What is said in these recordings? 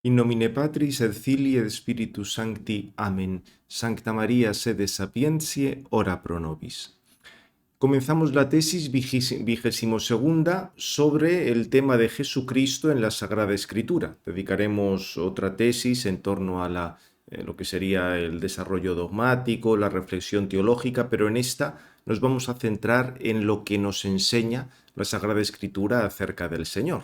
In nomine Patris et Filii et Spiritus Sancti. Amen. Sancta Maria, sede sapientiae, ora pro nobis. Comenzamos la tesis 22ª sobre el tema de Jesucristo en la Sagrada Escritura. Dedicaremos otra tesis en torno a lo que sería el desarrollo dogmático, la reflexión teológica, pero en esta nos vamos a centrar en lo que nos enseña la Sagrada Escritura acerca del Señor.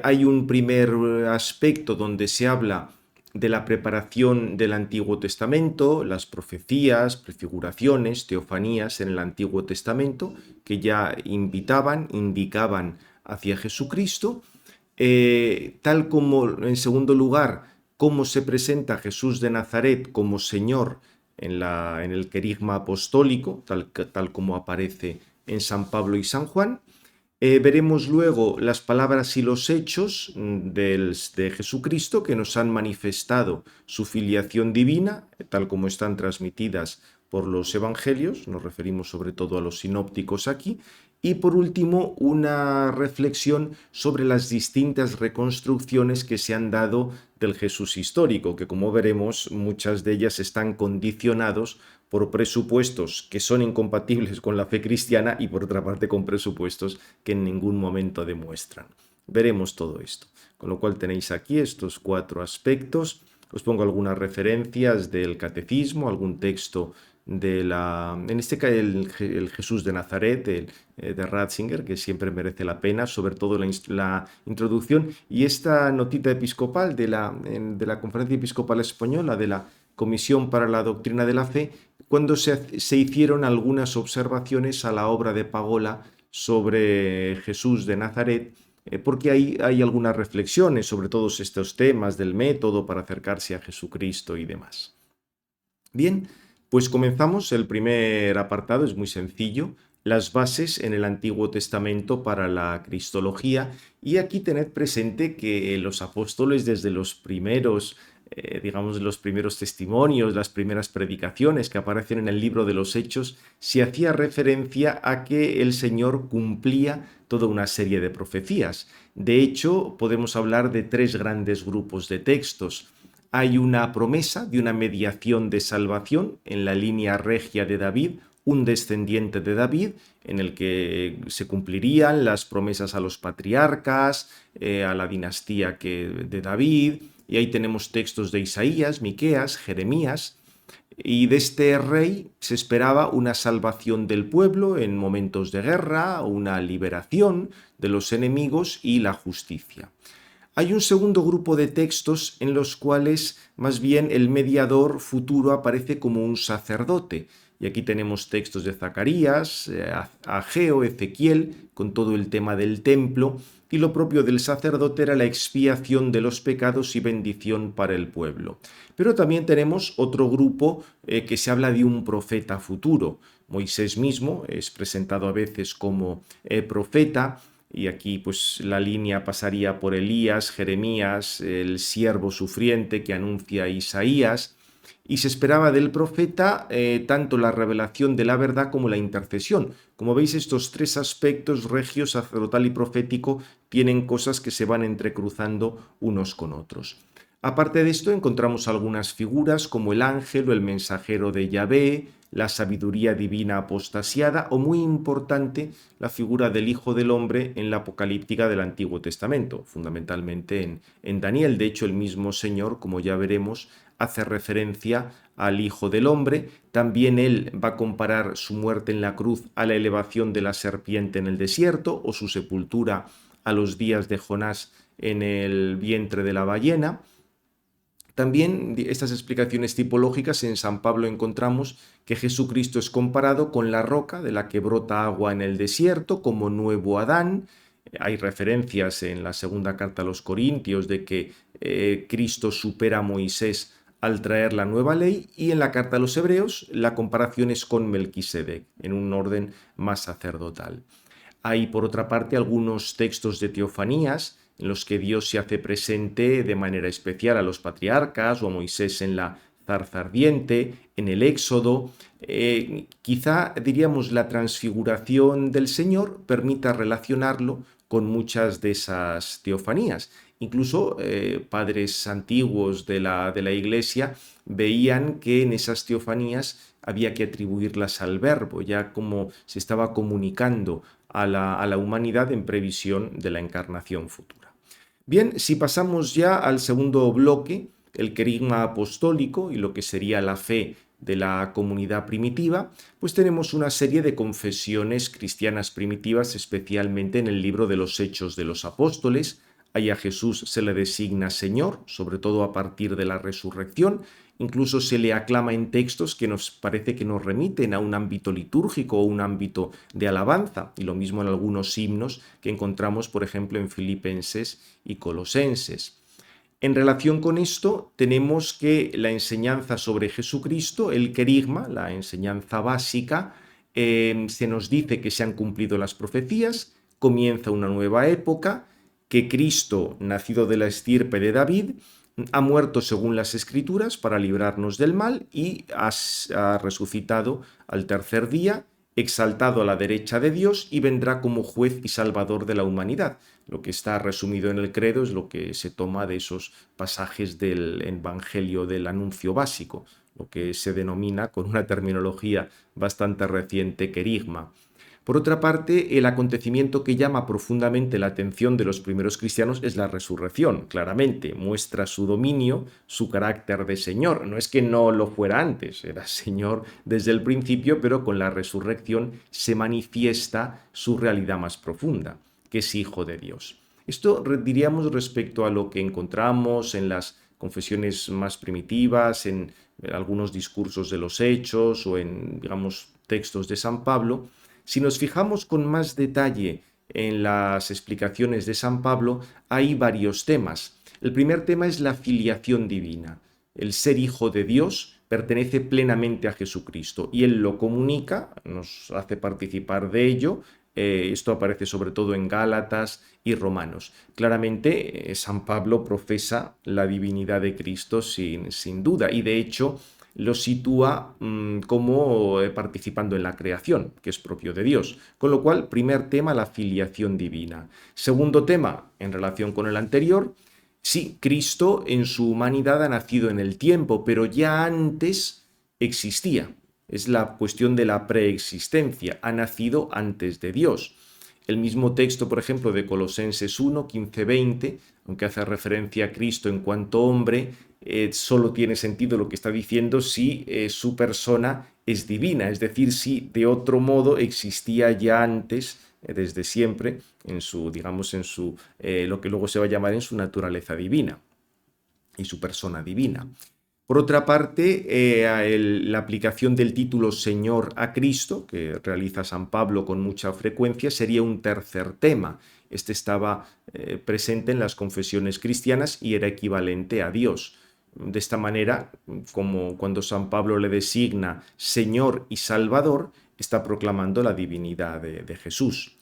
Hay un primer aspecto donde se habla de la preparación del Antiguo Testamento, las profecías, prefiguraciones, teofanías en el Antiguo Testamento, que ya indicaban hacia Jesucristo, tal como, en segundo lugar, cómo se presenta Jesús de Nazaret como Señor en el querigma apostólico, tal como aparece en San Pablo y San Juan. Veremos luego las palabras y los hechos de Jesucristo que nos han manifestado su filiación divina, tal como están transmitidas por los evangelios, nos referimos sobre todo a los sinópticos aquí, y por último una reflexión sobre las distintas reconstrucciones que se han dado del Jesús histórico, que como veremos muchas de ellas están condicionados por presupuestos que son incompatibles con la fe cristiana y por otra parte con presupuestos que en ningún momento demuestran. Veremos todo esto, con lo cual tenéis aquí estos 4 aspectos. Os pongo algunas referencias del catecismo, algún texto en este caso el Jesús de Nazaret, de Ratzinger, que siempre merece la pena, sobre todo la introducción, y esta notita episcopal de la Conferencia Episcopal Española, de la Comisión para la Doctrina de la Fe, cuando se hicieron algunas observaciones a la obra de Pagola sobre Jesús de Nazaret, porque hay algunas reflexiones sobre todos estos temas del método para acercarse a Jesucristo y demás. Bien, pues comenzamos. El primer apartado es muy sencillo: las bases en el Antiguo Testamento para la cristología. Y aquí tened presente que los apóstoles, desde los primeros los primeros testimonios, las primeras predicaciones que aparecen en el libro de los Hechos, se hacía referencia a que el Señor cumplía toda una serie de profecías. De hecho, podemos hablar de 3 grandes grupos de textos. Hay una promesa de una mediación de salvación en la línea regia de David, un descendiente de David, en el que se cumplirían las promesas a los patriarcas, a la dinastía de David, y ahí tenemos textos de Isaías, Miqueas, Jeremías, y de este rey se esperaba una salvación del pueblo en momentos de guerra, una liberación de los enemigos y la justicia. Hay un segundo grupo de textos en los cuales más bien el mediador futuro aparece como un sacerdote. Y aquí tenemos textos de Zacarías, Ageo, Ezequiel, con todo el tema del templo, y lo propio del sacerdote era la expiación de los pecados y bendición para el pueblo. Pero también tenemos otro grupo que se habla de un profeta futuro. Moisés mismo es presentado a veces como profeta, y aquí pues la línea pasaría por Elías, Jeremías, el siervo sufriente que anuncia a Isaías, y se esperaba del profeta tanto la revelación de la verdad como la intercesión. Como veis, estos 3 aspectos, regio, sacerdotal y profético, tienen cosas que se van entrecruzando unos con otros. Aparte de esto, encontramos algunas figuras como el ángel o el mensajero de Yahvé, la sabiduría divina apostasiada, o muy importante, la figura del Hijo del Hombre en la apocalíptica del Antiguo Testamento, fundamentalmente en Daniel. De hecho, el mismo Señor, como ya veremos, hace referencia al Hijo del Hombre. También él va a comparar su muerte en la cruz a la elevación de la serpiente en el desierto, o su sepultura a los días de Jonás en el vientre de la ballena. También estas explicaciones tipológicas en San Pablo encontramos que Jesucristo es comparado con la roca de la que brota agua en el desierto como nuevo Adán. Hay referencias en la segunda carta a los Corintios de que Cristo supera a Moisés al traer la nueva ley, y en la carta a los Hebreos la comparación es con Melquisedec, en un orden más sacerdotal. Hay, por otra parte, algunos textos de teofanías en los que Dios se hace presente de manera especial a los patriarcas o a Moisés en la zarza ardiente, en el Éxodo. Quizá, diríamos, la transfiguración del Señor permita relacionarlo con muchas de esas teofanías. Incluso padres antiguos de la Iglesia veían que en esas teofanías había que atribuirlas al Verbo, ya como se estaba comunicando a la humanidad en previsión de la encarnación futura. Bien, si pasamos ya al segundo bloque, el querigma apostólico y lo que sería la fe de la comunidad primitiva, pues tenemos una serie de confesiones cristianas primitivas, especialmente en el libro de los Hechos de los Apóstoles. Ahí a Jesús se le designa Señor, sobre todo a partir de la resurrección. Incluso se le aclama en textos que nos parece que nos remiten a un ámbito litúrgico o un ámbito de alabanza, y lo mismo en algunos himnos que encontramos, por ejemplo, en Filipenses y Colosenses. En relación con esto, tenemos que la enseñanza sobre Jesucristo, el querigma, la enseñanza básica, se nos dice que se han cumplido las profecías, comienza una nueva época, que Cristo, nacido de la estirpe de David, ha muerto según las Escrituras para librarnos del mal y ha resucitado al tercer día, exaltado a la derecha de Dios y vendrá como juez y salvador de la humanidad. Lo que está resumido en el credo es lo que se toma de esos pasajes del Evangelio del anuncio básico, lo que se denomina, con una terminología bastante reciente, querigma. Por otra parte, el acontecimiento que llama profundamente la atención de los primeros cristianos es la resurrección. Claramente muestra su dominio, su carácter de Señor. No es que no lo fuera antes, era Señor desde el principio, pero con la resurrección se manifiesta su realidad más profunda, que es Hijo de Dios. Esto diríamos respecto a lo que encontramos en las confesiones más primitivas, en algunos discursos de los Hechos o en, digamos, textos de San Pablo. Si nos fijamos con más detalle en las explicaciones de San Pablo, hay varios temas. El primer tema es la filiación divina. El ser hijo de Dios pertenece plenamente a Jesucristo y Él lo comunica, nos hace participar de ello. Esto aparece sobre todo en Gálatas y Romanos. Claramente, San Pablo profesa la divinidad de Cristo sin duda, y de hecho lo sitúa como participando en la creación, que es propio de Dios. Con lo cual, primer tema, la filiación divina. Segundo tema, en relación con el anterior, sí, Cristo en su humanidad ha nacido en el tiempo, pero ya antes existía. Es la cuestión de la preexistencia, ha nacido antes de Dios. El mismo texto, por ejemplo, de Colosenses 1, 15, 20, aunque hace referencia a Cristo en cuanto hombre, solo tiene sentido lo que está diciendo si su persona es divina, es decir, si de otro modo existía ya antes, desde siempre, en su, digamos, en su, lo que luego se va a llamar en su naturaleza divina y su persona divina. Por otra parte, la aplicación del título Señor a Cristo, que realiza San Pablo con mucha frecuencia, sería un tercer tema. Este estaba presente en las confesiones cristianas y era equivalente a Dios. De esta manera, como cuando San Pablo le designa Señor y Salvador, está proclamando la divinidad de Jesús.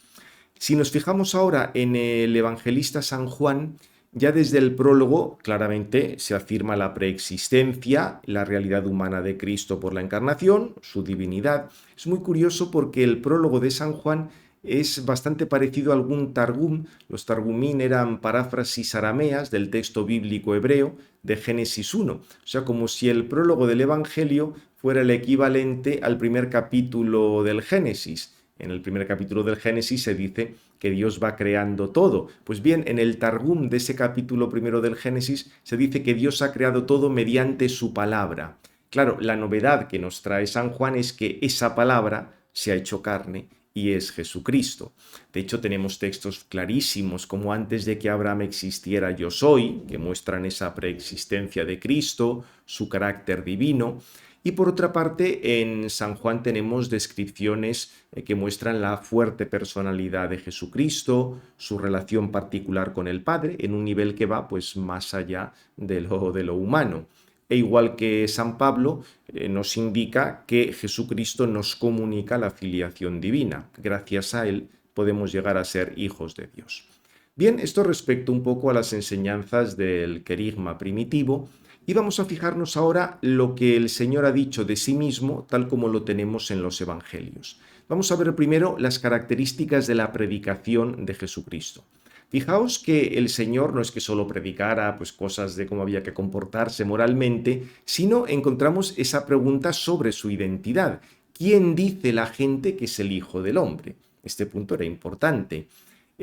Si nos fijamos ahora en el evangelista San Juan, ya desde el prólogo claramente se afirma la preexistencia, la realidad humana de Cristo por la encarnación, su divinidad. Es muy curioso porque el prólogo de San Juan es bastante parecido a algún targum. Los targumín eran paráfrasis arameas del texto bíblico hebreo de Génesis 1. O sea, como si el prólogo del Evangelio fuera el equivalente al primer capítulo del Génesis. En el primer capítulo del Génesis se dice que Dios va creando todo. Pues bien, en el Targum de ese capítulo primero del Génesis se dice que Dios ha creado todo mediante su palabra. Claro, la novedad que nos trae San Juan es que esa palabra se ha hecho carne y es Jesucristo. De hecho, tenemos textos clarísimos como antes de que Abraham existiera yo soy, que muestran esa preexistencia de Cristo, su carácter divino. Y por otra parte, en San Juan tenemos descripciones que muestran la fuerte personalidad de Jesucristo, su relación particular con el Padre, en un nivel que va pues más allá de lo humano. E igual que San Pablo, nos indica que Jesucristo nos comunica la filiación divina. Gracias a él podemos llegar a ser hijos de Dios. Bien, esto respecto un poco a las enseñanzas del querigma primitivo. Y vamos a fijarnos ahora lo que el Señor ha dicho de sí mismo, tal como lo tenemos en los Evangelios. Vamos a ver primero las características de la predicación de Jesucristo. Fijaos que el Señor no es que solo predicara pues, cosas de cómo había que comportarse moralmente, sino encontramos esa pregunta sobre su identidad. ¿Quién dice la gente que es el Hijo del Hombre? Este punto era importante.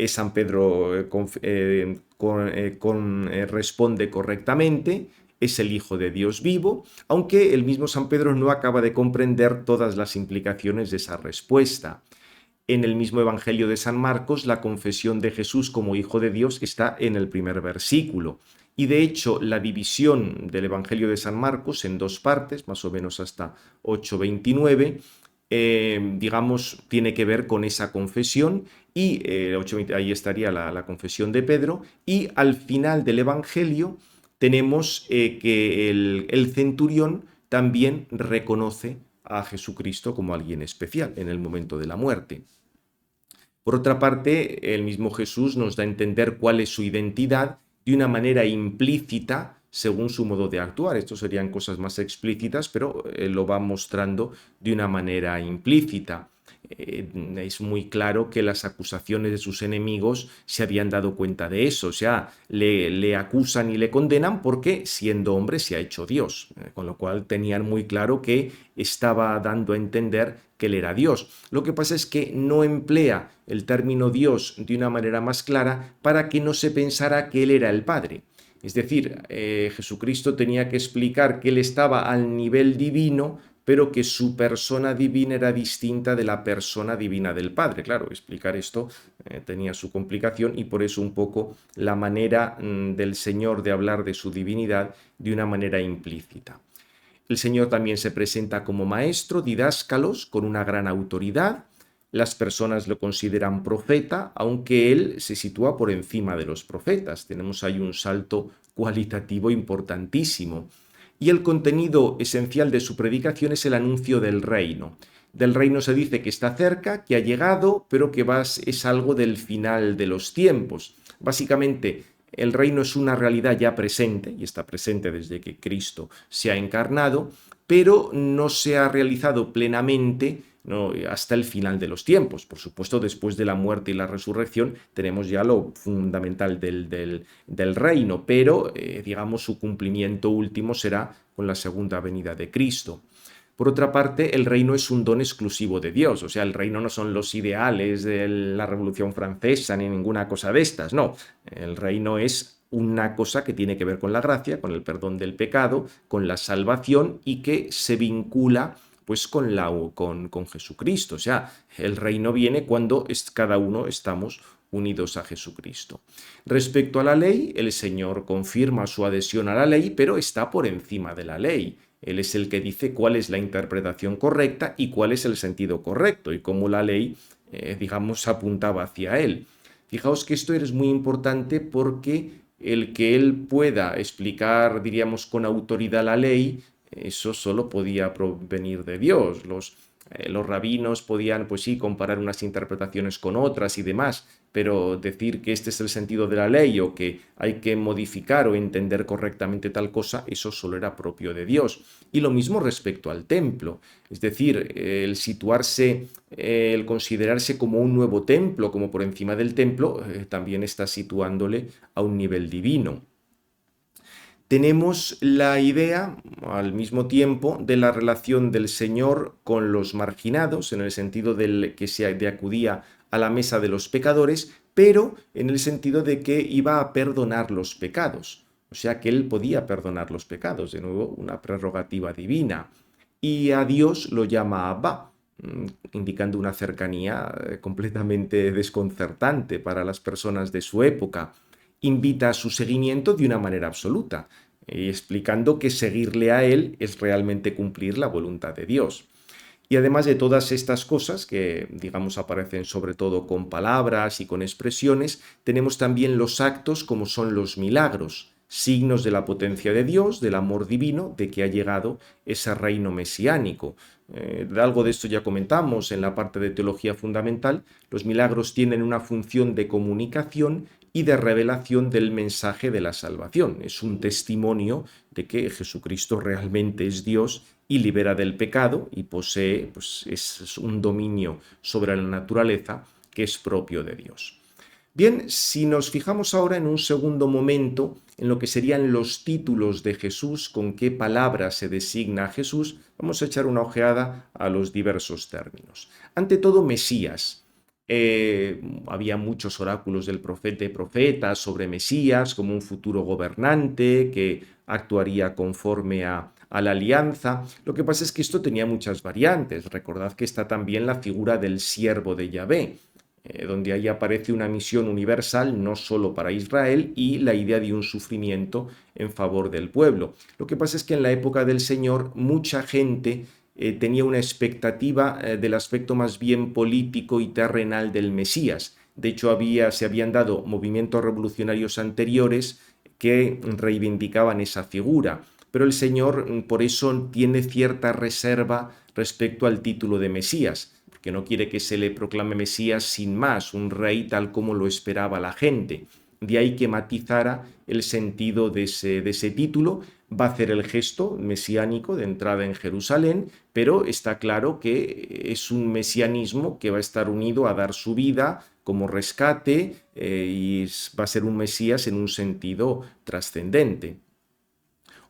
San Pedro responde correctamente, es el Hijo de Dios vivo, aunque el mismo San Pedro no acaba de comprender todas las implicaciones de esa respuesta. En el mismo Evangelio de San Marcos, la confesión de Jesús como Hijo de Dios está en el primer versículo. Y de hecho, la división del Evangelio de San Marcos en dos partes, más o menos hasta 8:29, digamos, tiene que ver con esa confesión y ahí estaría la confesión de Pedro. Y al final del Evangelio tenemos que el centurión también reconoce a Jesucristo como alguien especial en el momento de la muerte. Por otra parte, el mismo Jesús nos da a entender cuál es su identidad de una manera implícita según su modo de actuar. Estos serían cosas más explícitas, pero lo va mostrando de una manera implícita. Es muy claro que las acusaciones de sus enemigos se habían dado cuenta de eso, o sea, le acusan y le condenan porque siendo hombre se ha hecho Dios, con lo cual tenían muy claro que estaba dando a entender que él era Dios. Lo que pasa es que no emplea el término Dios de una manera más clara para que no se pensara que él era el Padre. Es decir, Jesucristo tenía que explicar que él estaba al nivel divino, pero que su persona divina era distinta de la persona divina del Padre. Claro, explicar esto tenía su complicación y por eso un poco la manera del Señor de hablar de su divinidad de una manera implícita. El Señor también se presenta como maestro, didáscalos, con una gran autoridad. Las personas lo consideran profeta, aunque él se sitúa por encima de los profetas. Tenemos ahí un salto cualitativo importantísimo. Y el contenido esencial de su predicación es el anuncio del reino. Del reino se dice que está cerca, que ha llegado, pero que es algo del final de los tiempos. Básicamente, el reino es una realidad ya presente, y está presente desde que Cristo se ha encarnado, pero no se ha realizado plenamente, ¿no?, hasta el final de los tiempos. Por supuesto, después de la muerte y la resurrección tenemos ya lo fundamental del reino, pero digamos su cumplimiento último será con la segunda venida de Cristo. Por otra parte, el reino es un don exclusivo de Dios, o sea, el reino no son los ideales de la Revolución Francesa ni ninguna cosa de estas, no, el reino es una cosa que tiene que ver con la gracia, con el perdón del pecado, con la salvación y que se vincula pues con Jesucristo. O sea, el reino viene cuando cada uno estamos unidos a Jesucristo. Respecto a la ley, el Señor confirma su adhesión a la ley, pero está por encima de la ley. Él es el que dice cuál es la interpretación correcta y cuál es el sentido correcto y cómo la ley, digamos, apuntaba hacia él. Fijaos que esto es muy importante porque el que él pueda explicar, diríamos, con autoridad la ley, eso solo podía provenir de Dios. Los rabinos podían, pues sí, comparar unas interpretaciones con otras y demás, pero decir que este es el sentido de la ley o que hay que modificar o entender correctamente tal cosa, eso solo era propio de Dios. Y lo mismo respecto al templo, es decir, el situarse, el considerarse como un nuevo templo, como por encima del templo, también está situándole a un nivel divino. Tenemos la idea, al mismo tiempo, de la relación del Señor con los marginados, en el sentido de acudía a la mesa de los pecadores, pero en el sentido de que iba a perdonar los pecados. O sea que él podía perdonar los pecados, de nuevo, una prerrogativa divina. Y a Dios lo llama Abba, indicando una cercanía completamente desconcertante para las personas de su época. Invita a su seguimiento de una manera absoluta, explicando que seguirle a él es realmente cumplir la voluntad de Dios. Y además de todas estas cosas, que digamos aparecen sobre todo con palabras y con expresiones, tenemos también los actos como son los milagros, signos de la potencia de Dios, del amor divino, de que ha llegado ese reino mesiánico. Algo de esto ya comentamos en la parte de teología fundamental. Los milagros tienen una función de comunicación y de revelación del mensaje de la salvación. Es un testimonio de que Jesucristo realmente es Dios y libera del pecado y posee, pues es un dominio sobre la naturaleza que es propio de Dios. Bien, si nos fijamos ahora en un segundo momento en lo que serían los títulos de Jesús, con qué palabra se designa a Jesús, vamos a echar una ojeada a los diversos términos. Ante todo, Mesías. Había muchos oráculos del profeta sobre Mesías como un futuro gobernante que actuaría conforme a la alianza. Lo que pasa es que esto tenía muchas variantes. Recordad que está también la figura del siervo de Yahvé, donde ahí aparece una misión universal no solo para Israel y la idea de un sufrimiento en favor del pueblo. Lo que pasa es que en la época del Señor mucha gente tenía una expectativa del aspecto más bien político y terrenal del Mesías. De hecho, se habían dado movimientos revolucionarios anteriores que reivindicaban esa figura, pero el Señor por eso tiene cierta reserva respecto al título de Mesías, que no quiere que se le proclame Mesías sin más, un rey tal como lo esperaba la gente. De ahí que matizara el sentido de ese título. Va a hacer el gesto mesiánico de entrada en Jerusalén, pero está claro que es un mesianismo que va a estar unido a dar su vida como rescate y va a ser un Mesías en un sentido trascendente.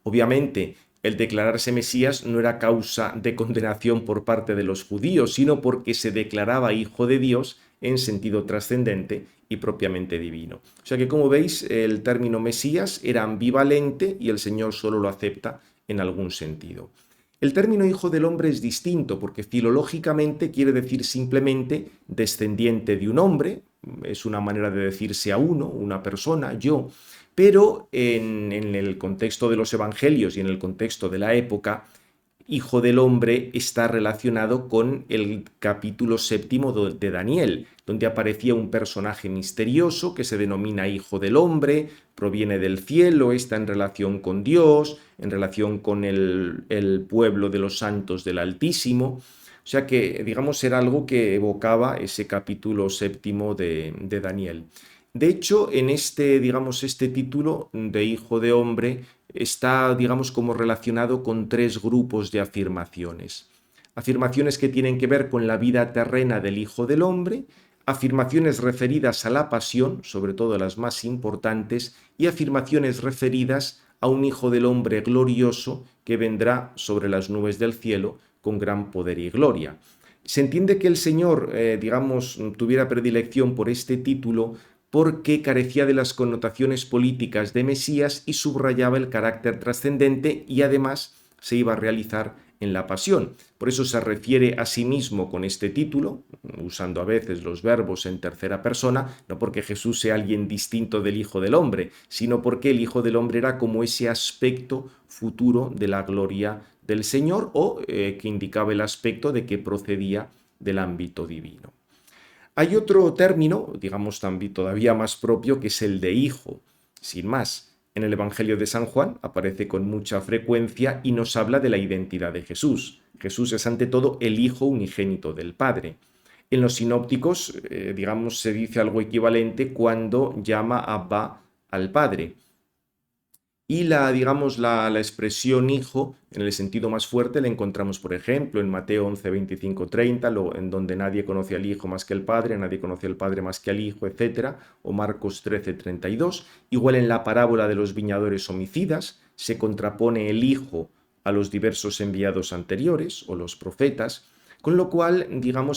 Obviamente, el declararse Mesías no era causa de condenación por parte de los judíos, sino porque se declaraba hijo de Dios en sentido trascendente y propiamente divino. O sea que, como veis, el término Mesías era ambivalente y el Señor solo lo acepta en algún sentido. El término hijo del hombre es distinto porque filológicamente quiere decir simplemente descendiente de un hombre, es una manera de decirse a uno, una persona, yo, pero en el contexto de los evangelios y en el contexto de la época, hijo del hombre está relacionado con el capítulo 7 de Daniel, donde aparecía un personaje misterioso que se denomina hijo del hombre, proviene del cielo, está en relación con Dios, en relación con el pueblo de los santos del Altísimo. O sea que, digamos, era algo que evocaba ese capítulo 7 de Daniel. De hecho, en este título de hijo de hombre está, digamos, como relacionado con tres grupos de afirmaciones. Afirmaciones que tienen que ver con la vida terrena del hijo del hombre, afirmaciones referidas a la pasión, sobre todo las más importantes, y afirmaciones referidas a un hijo del hombre glorioso que vendrá sobre las nubes del cielo con gran poder y gloria. Se entiende que el Señor, tuviera predilección por este título porque carecía de las connotaciones políticas de Mesías y subrayaba el carácter trascendente y además se iba a realizar en la pasión. Por eso se refiere a sí mismo con este título, usando a veces los verbos en tercera persona, no porque Jesús sea alguien distinto del Hijo del Hombre, sino porque el Hijo del Hombre era como ese aspecto futuro de la gloria del Señor o que indicaba el aspecto de que procedía del ámbito divino. Hay otro término, digamos también todavía más propio, que es el de hijo. Sin más, en el Evangelio de San Juan aparece con mucha frecuencia y nos habla de la identidad de Jesús. Jesús es ante todo el Hijo unigénito del Padre. En los sinópticos, se dice algo equivalente cuando llama Abba al Padre. Y la expresión hijo, en el sentido más fuerte, la encontramos, por ejemplo, en Mateo 11, 25, 30, en donde nadie conoce al Hijo más que el Padre, nadie conoce al Padre más que al Hijo, etc. O Marcos 13, 32. Igual en la parábola de los viñadores homicidas, se contrapone el Hijo a los diversos enviados anteriores, o los profetas. Con lo cual,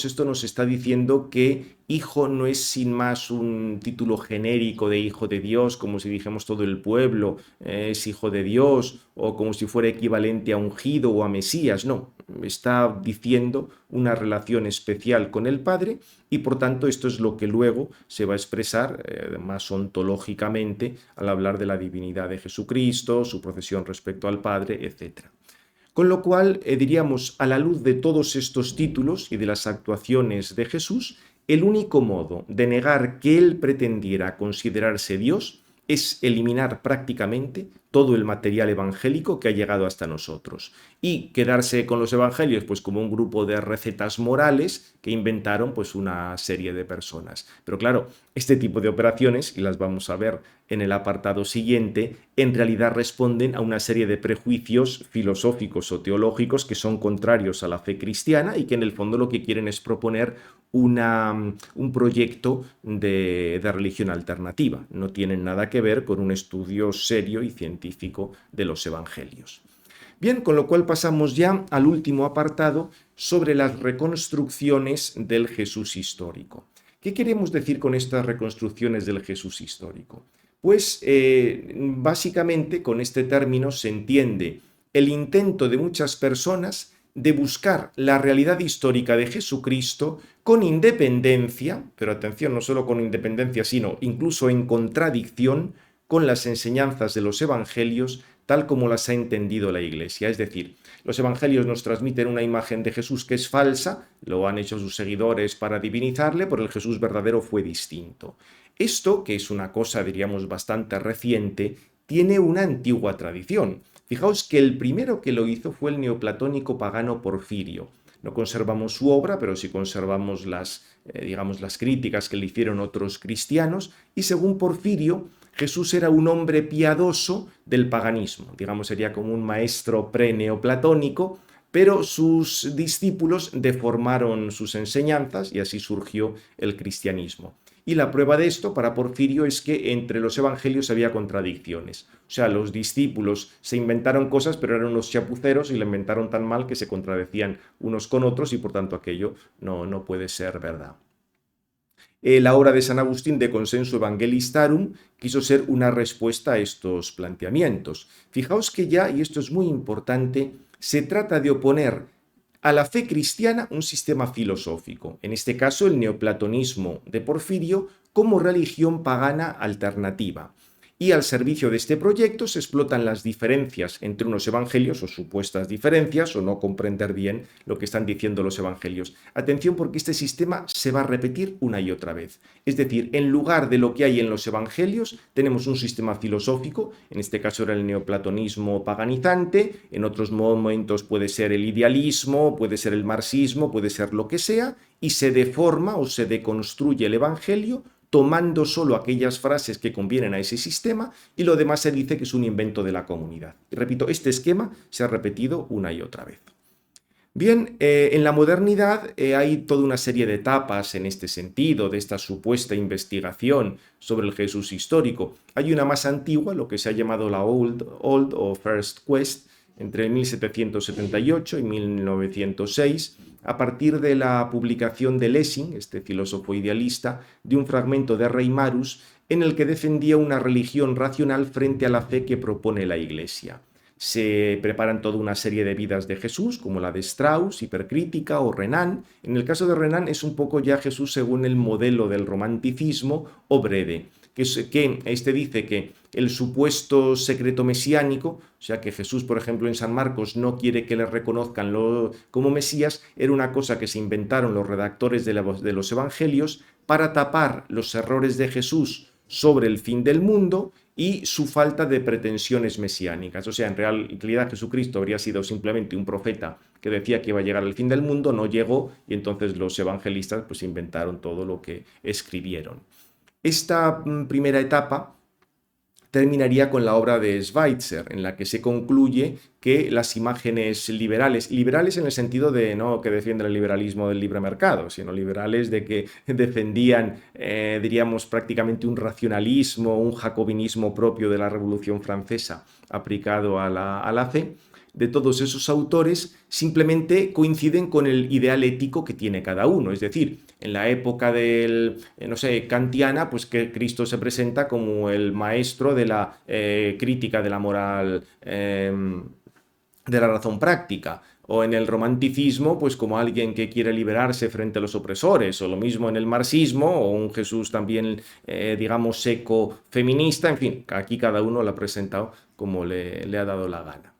esto nos está diciendo que hijo no es sin más un título genérico de hijo de Dios, como si dijéramos todo el pueblo es hijo de Dios, o como si fuera equivalente a ungido o a Mesías. No, está diciendo una relación especial con el Padre y por tanto esto es lo que luego se va a expresar más ontológicamente al hablar de la divinidad de Jesucristo, su procesión respecto al Padre, etc. Con lo cual, diríamos, a la luz de todos estos títulos y de las actuaciones de Jesús, el único modo de negar que él pretendiera considerarse Dios es eliminar prácticamente todo el material evangélico que ha llegado hasta nosotros. Y quedarse con los evangelios pues como un grupo de recetas morales que inventaron pues una serie de personas. Pero claro, este tipo de operaciones, y las vamos a ver en el apartado siguiente, en realidad responden a una serie de prejuicios filosóficos o teológicos que son contrarios a la fe cristiana y que en el fondo lo que quieren es proponer un proyecto de religión alternativa. No tienen nada que ver con un estudio serio y científico de los evangelios. Bien, con lo cual pasamos ya al último apartado sobre las reconstrucciones del Jesús histórico. ¿Qué queremos decir con estas reconstrucciones del Jesús histórico? Pues básicamente con este término se entiende el intento de muchas personas de buscar la realidad histórica de Jesucristo con independencia, pero atención, no solo con independencia, sino incluso en contradicción con las enseñanzas de los evangelios tal como las ha entendido la Iglesia. Es decir, los evangelios nos transmiten una imagen de Jesús que es falsa, lo han hecho sus seguidores para divinizarle, pero el Jesús verdadero fue distinto. Esto, que es una cosa, diríamos, bastante reciente, tiene una antigua tradición. Fijaos que el primero que lo hizo fue el neoplatónico pagano Porfirio. No conservamos su obra, pero sí conservamos las críticas que le hicieron otros cristianos, y según Porfirio, Jesús era un hombre piadoso del paganismo, sería como un maestro pre-neoplatónico, pero sus discípulos deformaron sus enseñanzas y así surgió el cristianismo. Y la prueba de esto para Porfirio es que entre los evangelios había contradicciones. O sea, los discípulos se inventaron cosas, pero eran unos chapuceros y la inventaron tan mal que se contradecían unos con otros y por tanto aquello no puede ser verdad. La obra de San Agustín de Consenso Evangelistarum quiso ser una respuesta a estos planteamientos. Fijaos que ya, y esto es muy importante, se trata de oponer a la fe cristiana un sistema filosófico, en este caso el neoplatonismo de Porfirio, como religión pagana alternativa. Y al servicio de este proyecto se explotan las diferencias entre unos evangelios o supuestas diferencias o no comprender bien lo que están diciendo los evangelios. Atención porque este sistema se va a repetir una y otra vez. Es decir, en lugar de lo que hay en los evangelios tenemos un sistema filosófico, en este caso era el neoplatonismo paganizante, en otros momentos puede ser el idealismo, puede ser el marxismo, puede ser lo que sea, y se deforma o se deconstruye el evangelio tomando solo aquellas frases que convienen a ese sistema y lo demás se dice que es un invento de la comunidad. Y repito, este esquema se ha repetido una y otra vez. Bien, en la modernidad hay toda una serie de etapas en este sentido, de esta supuesta investigación sobre el Jesús histórico. Hay una más antigua, lo que se ha llamado la Old o First Quest, entre 1778 y 1906, a partir de la publicación de Lessing, este filósofo idealista, de un fragmento de Reimarus en el que defendía una religión racional frente a la fe que propone la Iglesia. Se preparan toda una serie de vidas de Jesús, como la de Strauss, Hipercrítica o Renan. En el caso de Renan es un poco ya Jesús según el modelo del romanticismo o Brede, que este dice que el supuesto secreto mesiánico, o sea que Jesús, por ejemplo, en San Marcos no quiere que le reconozcan como Mesías, era una cosa que se inventaron los redactores de los evangelios para tapar los errores de Jesús sobre el fin del mundo y su falta de pretensiones mesiánicas. O sea, en realidad Jesucristo habría sido simplemente un profeta que decía que iba a llegar al fin del mundo, no llegó, y entonces los evangelistas pues inventaron todo lo que escribieron. Esta primera etapa terminaría con la obra de Schweitzer, en la que se concluye que las imágenes liberales en el sentido de no que defienden el liberalismo del libre mercado, sino liberales de que defendían, diríamos, prácticamente un racionalismo, un jacobinismo propio de la Revolución Francesa aplicado a la fe, de todos esos autores simplemente coinciden con el ideal ético que tiene cada uno. Es decir, en la época kantiana, pues que Cristo se presenta como el maestro de la crítica de la moral, de la razón práctica. O en el romanticismo, pues como alguien que quiere liberarse frente a los opresores, o lo mismo en el marxismo, o un Jesús también, digamos, seco, feminista, en fin, aquí cada uno lo ha presentado como le ha dado la gana.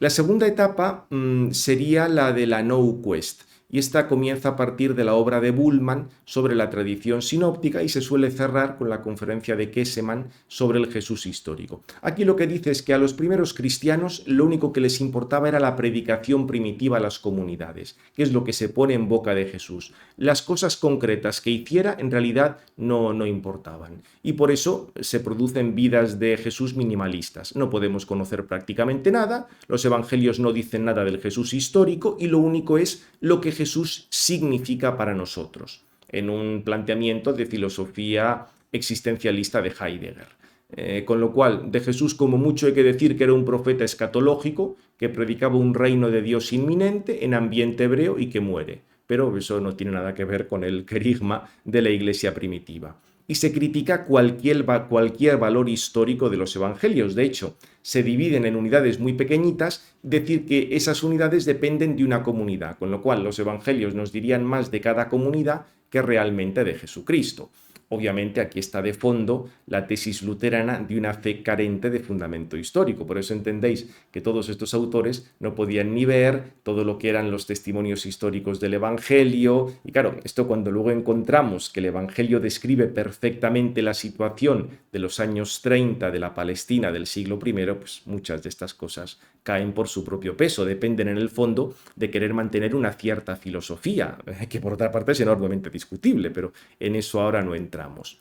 La segunda etapa sería la de la No Quest. y esta comienza a partir de la obra de Bullmann sobre la tradición sinóptica y se suele cerrar con la conferencia de Kesseman sobre el Jesús histórico. Aquí lo que dice es que a los primeros cristianos lo único que les importaba era la predicación primitiva a las comunidades, que es lo que se pone en boca de Jesús. Las cosas concretas que hiciera en realidad no importaban. Y por eso se producen vidas de Jesús minimalistas. No podemos conocer prácticamente nada, los evangelios no dicen nada del Jesús histórico y lo único es lo que Jesús significa para nosotros, en un planteamiento de filosofía existencialista de Heidegger. Con lo cual, de Jesús como mucho hay que decir que era un profeta escatológico, que predicaba un reino de Dios inminente en ambiente hebreo y que muere. Pero eso no tiene nada que ver con el querigma de la iglesia primitiva. Y se critica cualquier valor histórico de los evangelios. De hecho, se dividen en unidades muy pequeñitas, decir que esas unidades dependen de una comunidad, con lo cual los evangelios nos dirían más de cada comunidad que realmente de Jesucristo. Obviamente aquí está de fondo la tesis luterana de una fe carente de fundamento histórico. Por eso entendéis que todos estos autores no podían ni ver todo lo que eran los testimonios históricos del Evangelio. Y claro, esto cuando luego encontramos que el Evangelio describe perfectamente la situación de los años 30 de la Palestina del siglo I, pues muchas de estas cosas caen por su propio peso, dependen en el fondo de querer mantener una cierta filosofía, que por otra parte es enormemente discutible, pero en eso ahora no entramos.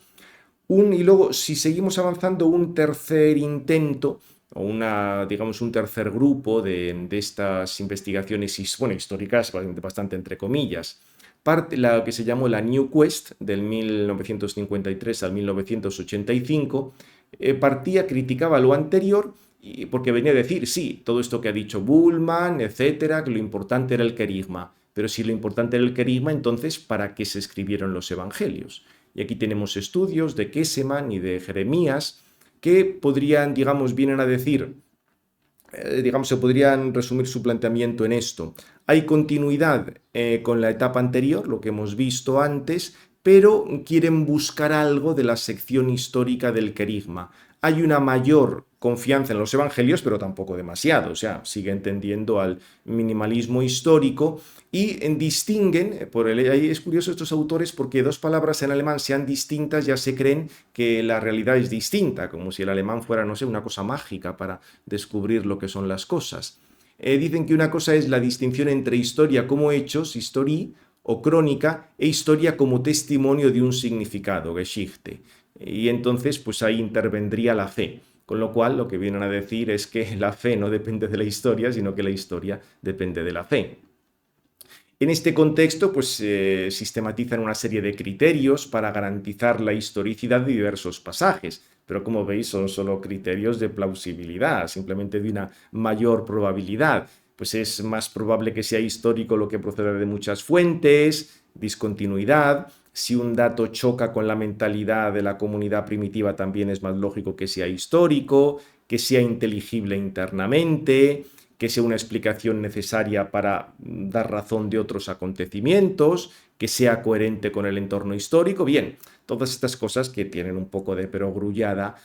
Y luego, si seguimos avanzando, un tercer intento, o un tercer grupo de estas investigaciones históricas, bastante entre comillas, la que se llamó la New Quest, del 1953 al 1985, criticaba lo anterior, porque venía a decir, sí, todo esto que ha dicho Bullmann, etcétera, que lo importante era el querigma. Pero si lo importante era el querigma, entonces, ¿para qué se escribieron los evangelios? Y aquí tenemos estudios de Kesseman y de Jeremías que podrían, vienen a decir, se podrían resumir su planteamiento en esto. Hay continuidad con la etapa anterior, lo que hemos visto antes, pero quieren buscar algo de la sección histórica del querigma. Hay una mayor confianza en los evangelios, pero tampoco demasiado, o sea, sigue entendiendo al minimalismo histórico y distinguen, ahí es curioso estos autores porque dos palabras en alemán sean distintas, ya se creen que la realidad es distinta, como si el alemán fuera, no sé, una cosa mágica para descubrir lo que son las cosas. Dicen que una cosa es la distinción entre historia como hechos, Historie, o crónica, e historia como testimonio de un significado, Geschichte. Y entonces, pues ahí intervendría la fe. Con lo cual, lo que vienen a decir es que la fe no depende de la historia, sino que la historia depende de la fe. En este contexto, pues sistematizan una serie de criterios para garantizar la historicidad de diversos pasajes, pero como veis son solo criterios de plausibilidad, simplemente de una mayor probabilidad. Pues es más probable que sea histórico lo que proceda de muchas fuentes, discontinuidad. Si un dato choca con la mentalidad de la comunidad primitiva, también es más lógico que sea histórico, que sea inteligible internamente, que sea una explicación necesaria para dar razón de otros acontecimientos, que sea coherente con el entorno histórico. Bien, todas estas cosas que tienen un poco de perogrullada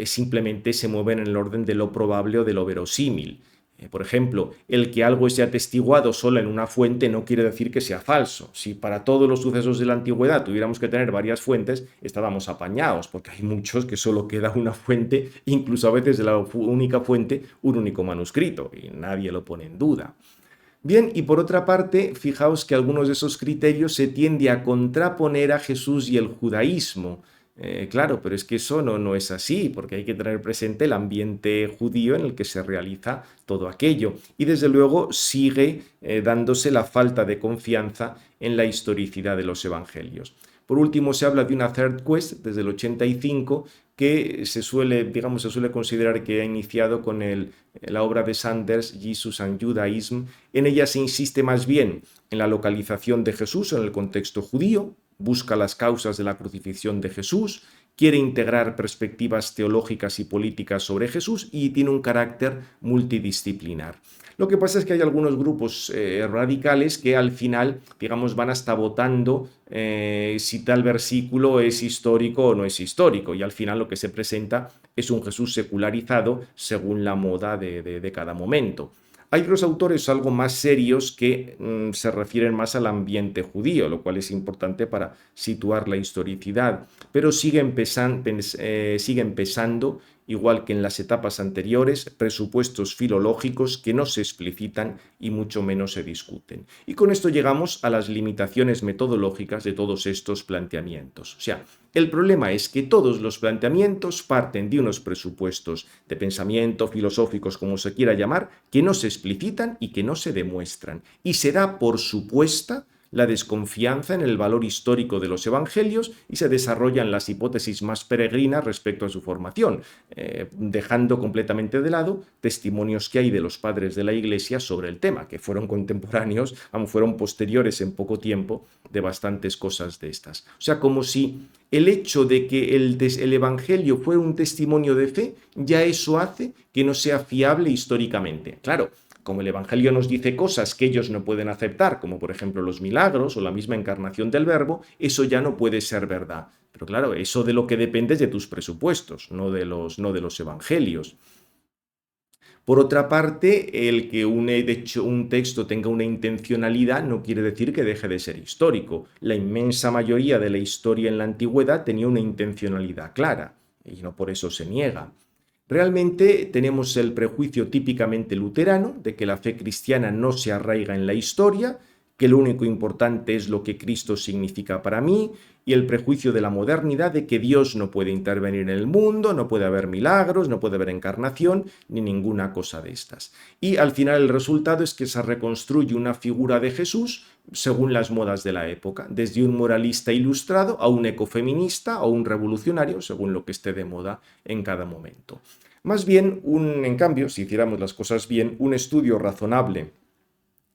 simplemente se mueven en el orden de lo probable o de lo verosímil. Por ejemplo, el que algo esté atestiguado solo en una fuente no quiere decir que sea falso. Si para todos los sucesos de la antigüedad tuviéramos que tener varias fuentes, estábamos apañados, porque hay muchos que solo queda una fuente, incluso a veces de la única fuente, un único manuscrito, y nadie lo pone en duda. Bien, y por otra parte, fijaos que algunos de esos criterios se tiende a contraponer a Jesús y el judaísmo. Claro, pero es que eso no es así, porque hay que tener presente el ambiente judío en el que se realiza todo aquello. Y desde luego sigue dándose la falta de confianza en la historicidad de los evangelios. Por último, se habla de una third quest desde el 85 que se suele considerar que ha iniciado con la obra de Sanders, Jesus and Judaism. En ella se insiste más bien en la localización de Jesús en el contexto judío, busca las causas de la crucifixión de Jesús, quiere integrar perspectivas teológicas y políticas sobre Jesús y tiene un carácter multidisciplinar. Lo que pasa es que hay algunos grupos radicales que al final, van hasta votando si tal versículo es histórico o no es histórico, y al final lo que se presenta es un Jesús secularizado según la moda de cada momento. Hay otros autores algo más serios que se refieren más al ambiente judío, lo cual es importante para situar la historicidad, pero siguen pesando, igual que en las etapas anteriores, presupuestos filológicos que no se explicitan y mucho menos se discuten. Y con esto llegamos a las limitaciones metodológicas de todos estos planteamientos. O sea, el problema es que todos los planteamientos parten de unos presupuestos de pensamiento, filosóficos, como se quiera llamar, que no se explicitan y que no se demuestran. Y se da por supuesta la desconfianza en el valor histórico de los evangelios y se desarrollan las hipótesis más peregrinas respecto a su formación, dejando completamente de lado testimonios que hay de los padres de la Iglesia sobre el tema, que fueron contemporáneos, fueron posteriores en poco tiempo de bastantes cosas de estas. O sea, como si el hecho de que el Evangelio fuera un testimonio de fe, ya eso hace que no sea fiable históricamente. Claro, como el Evangelio nos dice cosas que ellos no pueden aceptar, como por ejemplo los milagros o la misma encarnación del Verbo, eso ya no puede ser verdad. Pero claro, eso de lo que depende es de tus presupuestos, no de los evangelios. Por otra parte, el que un texto tenga una intencionalidad no quiere decir que deje de ser histórico. La inmensa mayoría de la historia en la antigüedad tenía una intencionalidad clara, y no por eso se niega. Realmente tenemos el prejuicio típicamente luterano de que la fe cristiana no se arraiga en la historia, que lo único importante es lo que Cristo significa para mí, y el prejuicio de la modernidad de que Dios no puede intervenir en el mundo, no puede haber milagros, no puede haber encarnación, ni ninguna cosa de estas. Y al final el resultado es que se reconstruye una figura de Jesús según las modas de la época, desde un moralista ilustrado a un ecofeminista o un revolucionario, según lo que esté de moda en cada momento. Más bien, en cambio, si hiciéramos las cosas bien, un estudio razonable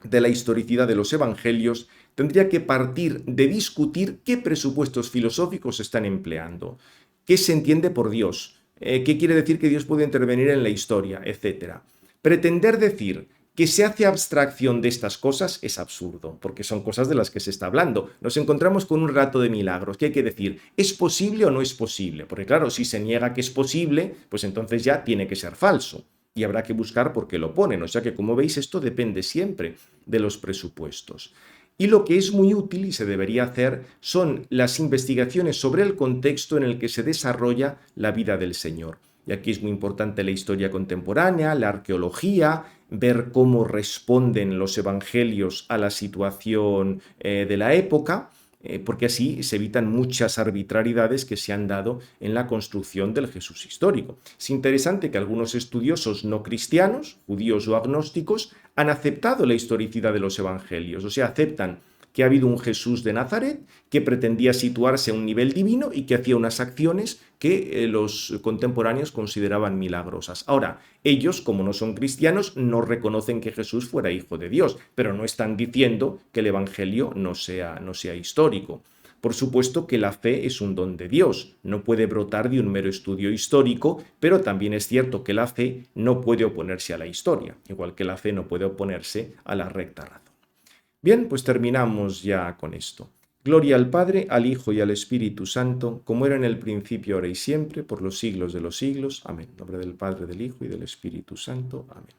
de la historicidad de los evangelios tendría que partir de discutir qué presupuestos filosóficos se están empleando, qué se entiende por Dios, qué quiere decir que Dios puede intervenir en la historia, etc. Pretender decir que se hace abstracción de estas cosas es absurdo, porque son cosas de las que se está hablando. Nos encontramos con un relato de milagros, que hay que decir, ¿es posible o no es posible? Porque claro, si se niega que es posible, pues entonces ya tiene que ser falso. Y habrá que buscar por qué lo ponen. O sea que, como veis, esto depende siempre de los presupuestos. Y lo que es muy útil y se debería hacer son las investigaciones sobre el contexto en el que se desarrolla la vida del Señor. Y aquí es muy importante la historia contemporánea, la arqueología, ver cómo responden los evangelios a la situación de la época, porque así se evitan muchas arbitrariedades que se han dado en la construcción del Jesús histórico. Es interesante que algunos estudiosos no cristianos, judíos o agnósticos, han aceptado la historicidad de los evangelios, o sea, aceptan que ha habido un Jesús de Nazaret que pretendía situarse a un nivel divino y que hacía unas acciones que los contemporáneos consideraban milagrosas. Ahora, ellos, como no son cristianos, no reconocen que Jesús fuera hijo de Dios, pero no están diciendo que el Evangelio no sea histórico. Por supuesto que la fe es un don de Dios, no puede brotar de un mero estudio histórico, pero también es cierto que la fe no puede oponerse a la historia, igual que la fe no puede oponerse a la recta razón. Bien, pues terminamos ya con esto. Gloria al Padre, al Hijo y al Espíritu Santo, como era en el principio, ahora y siempre, por los siglos de los siglos. Amén. En nombre del Padre, del Hijo y del Espíritu Santo. Amén.